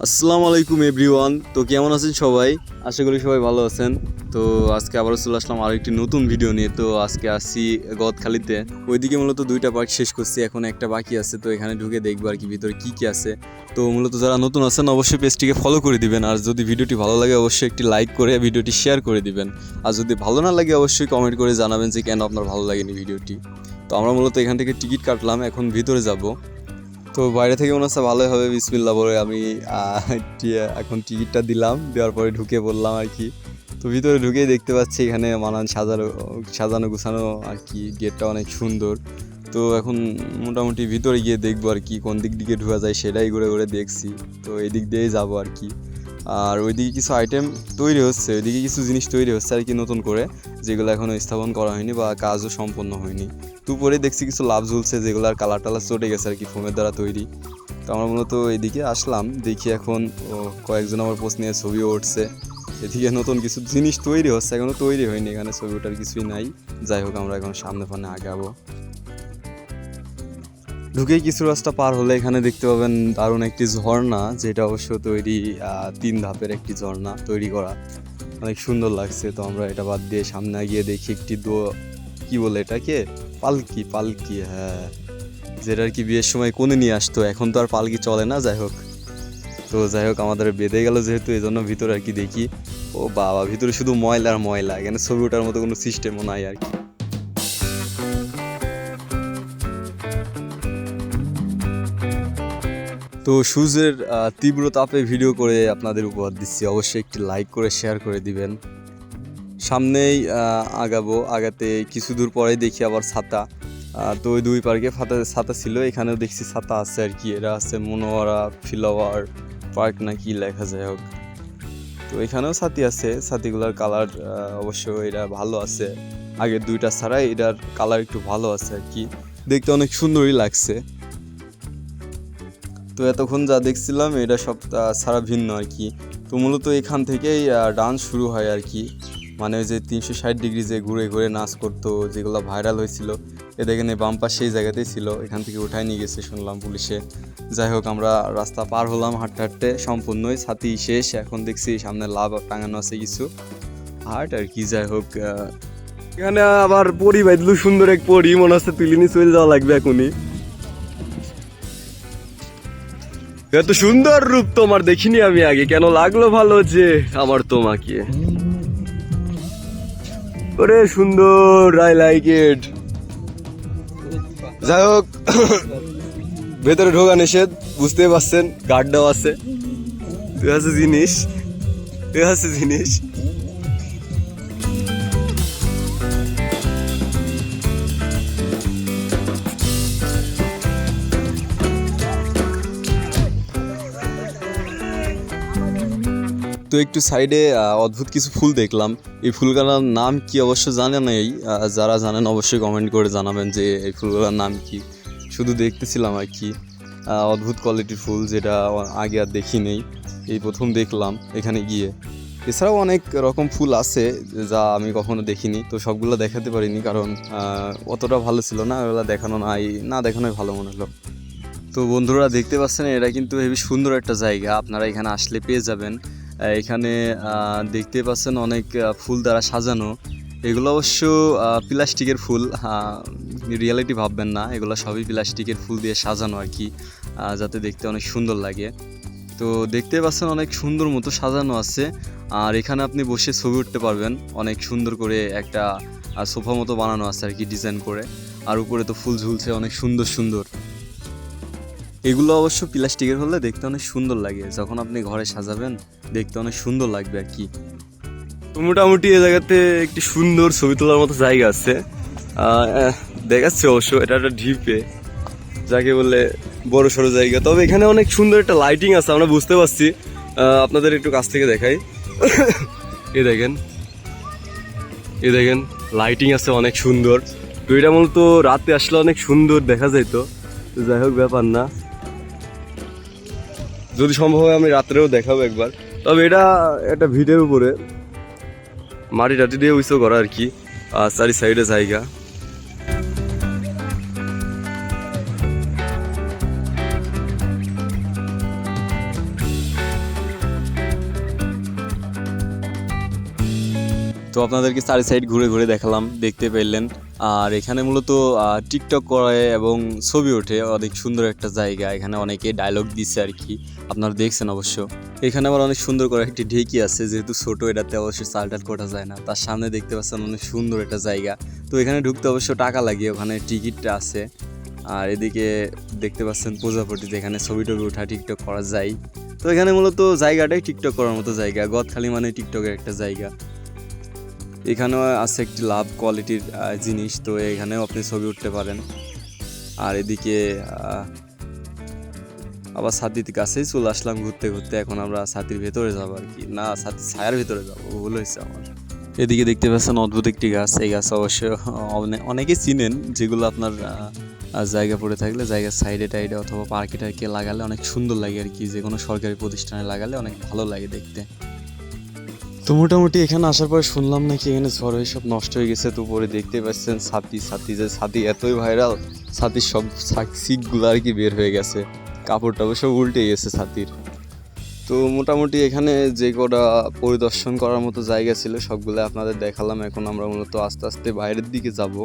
আসসালামু আলাইকুম এভরিওয়ান। তো কেমন আছেন সবাই? আশা করি সবাই ভালো আছেন। তো আজকে আবারও চলে আসলাম আরও একটি নতুন ভিডিও নিয়ে। তো আজকে আসছি গদখালিতে। ওইদিকে মূলত 2টা পার্ক শেষ করছি, এখন একটা বাকি আছে। তো এখানে ঢুকে দেখবো আর কি ভিতরে কী কী আছে। তো মূলত যারা নতুন আছেন অবশ্যই পেজটিকে ফলো করে দিবেন, আর যদি ভিডিওটি ভালো লাগে অবশ্যই একটি লাইক করে ভিডিওটি শেয়ার করে দিবেন। আর যদি ভালো না লাগে অবশ্যই কমেন্ট করে জানাবেন যে কেন আপনার ভালো লাগেনি ভিডিওটি। তো আমরা মূলত এখান থেকে টিকিট কাটলাম, এখন ভিতরে যাব। তো বাইরে থেকে মনে হচ্ছে ভালোই হবে, বিসমিল্লাহ বলে আমি এখন টিকিটটা দিলাম, দেওয়ার পরে ঢুকে পড়লাম আর কি। তো ভিতরে ঢুকেই দেখতে পাচ্ছি এখানে মানান সাজানো গুছানো আর কি, গেটটা অনেক সুন্দর। তো এখন মোটামুটি ভিতরে গিয়ে দেখবো আর কি, কোন দিক দিকে ঢোকা যায় সেটাই ঘুরে ঘুরে দেখছি। তো এই দিক দিয়েই যাবো আর কি। আর ওইদিকে কিছু আইটেম তৈরি হচ্ছে, ওইদিকে কিছু জিনিস তৈরি হচ্ছে আর কি নতুন করে, যেগুলো এখনও স্থাপন করা হয়নি বা কাজও সম্পন্ন হয়নি। তো উপরে দেখছি কিছু লাভ ঝুলছে, যেগুলোর কালার টালার চটে গেছে আর কি, ফোমের দ্বারা তৈরি। তো আমরা মূলত এদিকে আসলাম, দেখি এখন কয়েকজন আমার পোস্ট নিয়ে ছবিও উঠছে। এদিকে নতুন কিছু জিনিস তৈরি হচ্ছে, এখনও তৈরি হয়নি, এখানে ছবি ওঠার কিছুই নাই। যাই হোক, আমরা এখন সামনে ফানে আগাবো। ঢুকেই কিছু রাস্তা পার হলে এখানে দেখতে পাবেন দারুণ একটি ঝর্ণা, যেটা অবশ্য তৈরি 3 ধাপের একটি ঝর্ণা তৈরি করা, অনেক সুন্দর লাগছে। তো আমরা এটা বাদ দিয়ে সামনে গিয়ে দেখি একটি কি বলে এটাকে, পালকি, হ্যাঁ, যেটা আর কি বিয়ের সময় কোণে নিয়ে আসতো, এখন তো আর পালকি চলে না। যাই হোক আমাদের বেঁধে গেল যেহেতু, এই জন্য ভিতরে আর কি দেখি। ও বাবা, ভিতরে শুধু ময়লা আর ময়লা, এখানে ছবি ওঠার মতো কোনো সিস্টেমও নাই আর কি। তো সূর্যের তীব্র তাপে ভিডিও করে আপনাদের উপহার দিচ্ছি, অবশ্যই একটি লাইক করে শেয়ার করে দিবেন। সামনেই আগাতে কিছু দূর পরেই দেখি আবার ছাতা। তো ওই 2 পার্কে ছাতা ছিল, এখানেও দেখছি ছাতা আছে আর কি। এরা আছে মনোয়ারা ফ্লাওয়ার পার্ক না কি লেখা, যাই হোক। তো এখানেও ছাতি আছে, ছাতিগুলোর কালার অবশ্য এটা ভালো আছে, আগের 2টা ছাড়াই এটার কালার একটু ভালো আছে আর কি, দেখতে অনেক সুন্দরই লাগছে। তো এতক্ষণ যা দেখছিলাম এটা সব ছাড়া ভিন্ন আর কি। তো মূলত এখান থেকেই ডান্স শুরু হয় আর কি, মানে ওই যে 360 ডিগ্রি যে ঘুরে ঘুরে নাচ করতো, যেগুলো ভাইরাল হয়েছিল। এ দেখেন এই বাম্পার সেই জায়গাতেই ছিল, এখান থেকে উঠায় নিয়ে গেছে শুনলাম পুলিশে। যাই হোক, আমরা রাস্তা পার হলাম হাঁটতে হাঁটতে, সম্পূর্ণই ছাতি শেষ। এখন দেখছি সামনে লাভ টাঙানো আছে কিছু হাট আর কি। যাই হোক, এখানে আবার পরি বাইদলু, সুন্দর এক পরি, মনে হচ্ছে তুলিনি চলে যাওয়া লাগবে এখনই। এত সুন্দর রূপ তোমার দেখিনি আমি আগে, কেন লাগলো ভালো যে আমার তোমাকে। ওরে সুন্দর, আই লাইক ইট। যাই হোক, ভেতরে ঢোকা নিষেধ, বুঝতে পারছেন, গার্ড দেওয়া আছে। তুই আছে জিনিস। তো একটু সাইডে অদ্ভুত কিছু ফুল দেখলাম, এই ফুলগুলোর নাম কি অবশ্য জানে নেই, যারা জানেন অবশ্যই কমেন্ট করে জানাবেন যে এই ফুলগুলোর নাম কি। শুধু দেখতেছিলাম আর কি, অদ্ভুত কোয়ালিটির ফুল, যেটা আগে আর দেখি নেই, এই প্রথম দেখলাম এখানে গিয়ে। এছাড়াও অনেক রকম ফুল আছে যা আমি কখনো দেখিনি, তো সবগুলো দেখাতে পারিনি, কারণ অতটা ভালো ছিল না, ওগুলো দেখানোই ভালো মনে হলো। তো বন্ধুরা দেখতে পাচ্ছেন, এটা কিন্তু হেবি সুন্দর একটা জায়গা, আপনারা এখানে আসলে পেয়ে যাবেন। এখানে দেখতে পাচ্ছেন অনেক ফুল দ্বারা সাজানো, এগুলো অবশ্য প্লাস্টিকের ফুল, রিয়েলিটি ভাববেন না, এগুলো সবই প্লাস্টিকের ফুল দিয়ে সাজানো আর কি, যাতে দেখতে অনেক সুন্দর লাগে। তো দেখতে পাচ্ছেন অনেক সুন্দর মতো সাজানো আছে, আর এখানে আপনি বসে ছবি উঠতে পারবেন, অনেক সুন্দর করে একটা সোফা মতো বানানো আছে আর কি, ডিজাইন করে। আর উপরে তো ফুল ঝুলছে অনেক সুন্দর সুন্দর। এগুলো অবশ্য প্লাস্টিকের হলে দেখতে অনেক সুন্দর লাগে, যখন আপনি ঘরে সাজাবেন দেখতে অনেক সুন্দর লাগবে আর কি। তো মোটামুটি এই জায়গাতে একটি সুন্দর ছবি তোলার মতো জায়গা আছে, দেখাচ্ছে অবশ্য, এটা একটা ঢিপে, যাকে বলে বড় সড়ো জায়গা। তবে এখানে অনেক সুন্দর একটা লাইটিং আছে, আমরা বুঝতে পারছি। আপনাদের একটু কাছ থেকে দেখাই, এ দেখেন লাইটিং আছে অনেক সুন্দর। তো এটা মূলত রাতে আসলে অনেক সুন্দর দেখা যাইতো, তো যাই হোক ব্যাপার না, যদি সম্ভব হয় আমি রাত্রেও দেখাবো একবার। তবে এটা একটা ভিটের উপরে মাটি টাটি দিয়ে উইসো করা আর কি, চারি সাইডে জায়গা। তো আপনাদেরকে চারি সাইড ঘুরে ঘুরে দেখালাম, দেখতে পেলেন। আর এখানে মূলত টিকটক করে এবং ছবি ওঠে, অনেক সুন্দর একটা জায়গা। এখানে অনেকে ডায়লগ দিচ্ছে আর কি, আপনারা দেখছেন অবশ্য। এখানে আবার অনেক সুন্দর করে একটি ঢেকি আছে, যেহেতু ছোট এটাতে অবশ্যই চালটাল কোটা যায় না। তার সামনে দেখতে পাচ্ছেন অনেক সুন্দর একটা জায়গা। তো এখানে ঢুকতে অবশ্য টাকা লাগে, ওখানে টিকিটটা আছে। আর এদিকে দেখতে পাচ্ছেন প্রজাপতি, যেখানে ছবি টবি ওঠা টিকটক করা যায়। তো এখানে মূলত জায়গাটাই টিকটক করার মতো জায়গা। গদখালি মানে টিকটকের একটা জায়গা। এখানেও আছে একটি লাভ কোয়ালিটির জিনিস, তো এখানেও আপনি ছবি উঠতে পারেন। আর এদিকে আবার ছাতির কাছেই চলে আসলাম ঘুরতে ঘুরতে। এখন আমরা ছাতির ভেতরে যাবো আর কি, না ছাতির ছায়ার ভেতরে যাবো, ভুল হয়েছে আমার। এদিকে দেখতে পাচ্ছেন অদ্ভুত একটি গাছ। এই গাছ অবশ্যই অনেকে চিনেন, যেগুলো আপনার জায়গা পড়ে থাকলে জায়গার সাইডে টাইডে অথবা পার্কে টার্কে লাগালে অনেক সুন্দর লাগে আর কি। যে কোনো সরকারি প্রতিষ্ঠানে লাগালে অনেক ভালো লাগে দেখতে। তো মোটামুটি এখানে আসার পর শুনলাম নাকি এখানে ঝড় হয়ে সব নষ্ট হয়ে গেছে। তো পরে দেখতে পাচ্ছেন ছাতি এতই ভাইরাল, ছাতির সব সিটগুলো আর কি বের হয়ে গেছে, কাপড় টাপড় সব উল্টে গেছে ছাতির। তো মোটামুটি এখানে যে কটা পরিদর্শন করার মতো জায়গা ছিল সবগুলো আপনাদের দেখালাম। এখন আমরা মূলত আস্তে আস্তে বাইরের দিকে যাব।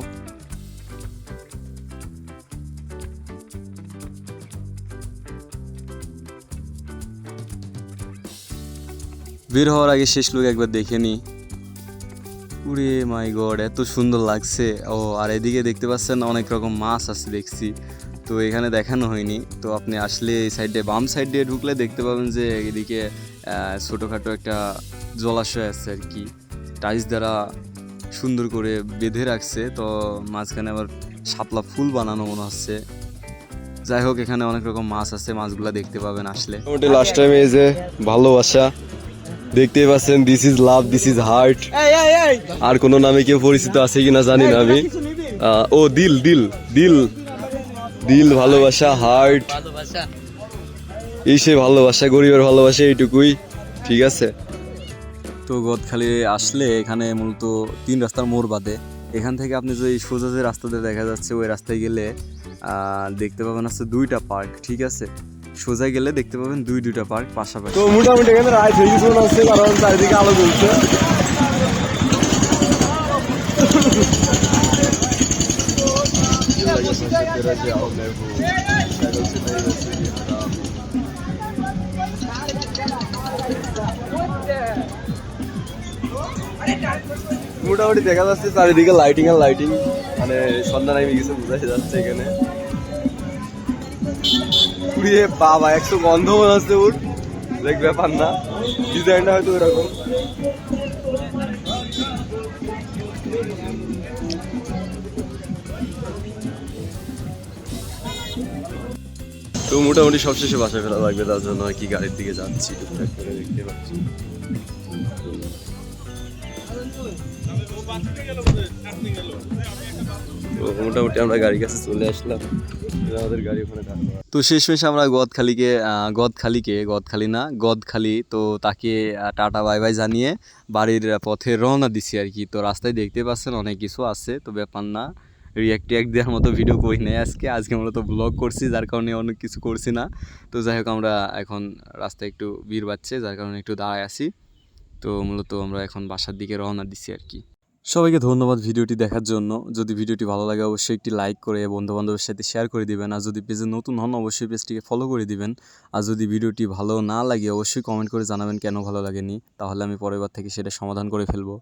বের হওয়ার আগে শেষ লোক একবার দেখে নি। উরে মাই গড, এত সুন্দর লাগছে। ও আর এদিকে দেখতে পাচ্ছেন অনেক রকম মাছ আছে দেখছি, তো এখানে দেখানো হয়নি। তো আপনি আসলে এই সাইডে বাম সাইড দিয়ে ঢুকলে দেখতে পাবেন যে এদিকে ছোটোখাটো একটা জলাশয় আছে আর কি, টাইলস দ্বারা সুন্দর করে বেঁধে রাখছে। তো মাঝখানে আবার শাপলা ফুল বানানো মনে হচ্ছে। যাই হোক, এখানে অনেক রকম মাছ আছে, মাছগুলা দেখতে পাবেন আসলে। মোটামুটি লাস্ট টাইম এই যে ভালোবাসা দেখতেই পাচ্ছেন, this is love, this is heart. আর কোনো নামে কেউ পরিচিত আছে কিনা জানি না আমি। ও দিল দিল দিল দিল, ভালোবাসা, হার্ট, এই সে ভালোবাসা, গরিবের ভালোবাসা, এইটুকুই। ঠিক আছে। তো গদখালি আসলে এখানে মূলত 3 রাস্তার মোড় বাদে। এখান থেকে আপনি যে সোজা যে রাস্তাতে দেখা যাচ্ছে ওই রাস্তায় গেলে দেখতে পাবেন আছে 2টা পার্ক। ঠিক আছে, সোজা গেলে দেখতে পাবেন দুইটা পার্ক পাশাপাশি। তো মোটামুটি এখানে রাইড হয়ে গেছে মনে হচ্ছে, কারণ চারিদিকে আলো জ্বলছে। মোটামুটি দেখা যাচ্ছে চারিদিকে লাইটিং আর লাইটিং, মানে সন্ধ্যা নামে গেছে বোঝা যাচ্ছে এখানে। পুড়িয়ে বাবা, একটু গন্ধ মনে হচ্ছে ওর, দেখ ব্যাপার না, ডিজাইনটা হয়তো এরকম। তো মোটামুটি সবশেষে বাসায় ফেরা লাগবে, তার জন্য আর কি গাড়ির দিকে যাচ্ছি টুকটাক করে, দেখতে পাচ্ছি। তো মোটামুটি আমরা গাড়ির কাছে চলে আসলাম, আমাদের গাড়ি ওখানে থাকবে। তো শেষমেশ আমরা গদখালি তো তাকে টাটা বাই বাই জানিয়ে বাড়ির পথে রওনা দিছি আর কি। তো রাস্তায় দেখতে পাচ্ছেন অনেক কিছু আছে, তো ব্যাপার না, রিয়াক্ট দেওয়ার মতো ভিডিও করি নাই আজকে মূলত ব্লগ করছি, যার কারণে অনেক কিছু করছি না। তো যাই হোক, আমরা এখন রাস্তায় একটু ভিড় বাড়ছে, যার কারণে একটু দাঁড়ায় আছি। তো মূলত আমরা এখন বাসার দিকে রওনা দিচ্ছি আর কি। সবাইকে ধন্যবাদ ভিডিওটি দেখার জন্য। যদি ভিডিওটি ভালো লাগে অবশ্যই একটি লাইক করে বন্ধুবান্ধবের সাথে শেয়ার করে দিবেন। আর যদি পেজে নতুন হন অবশ্যই পেজটিকে ফলো করে দিবেন। আর যদি ভিডিওটি ভালো না লাগে অবশ্যই কমেন্ট করে জানাবেন কেন ভালো লাগেনি, তাহলে আমি পরের বার থেকে সেটা সমাধান করে ফেলবো।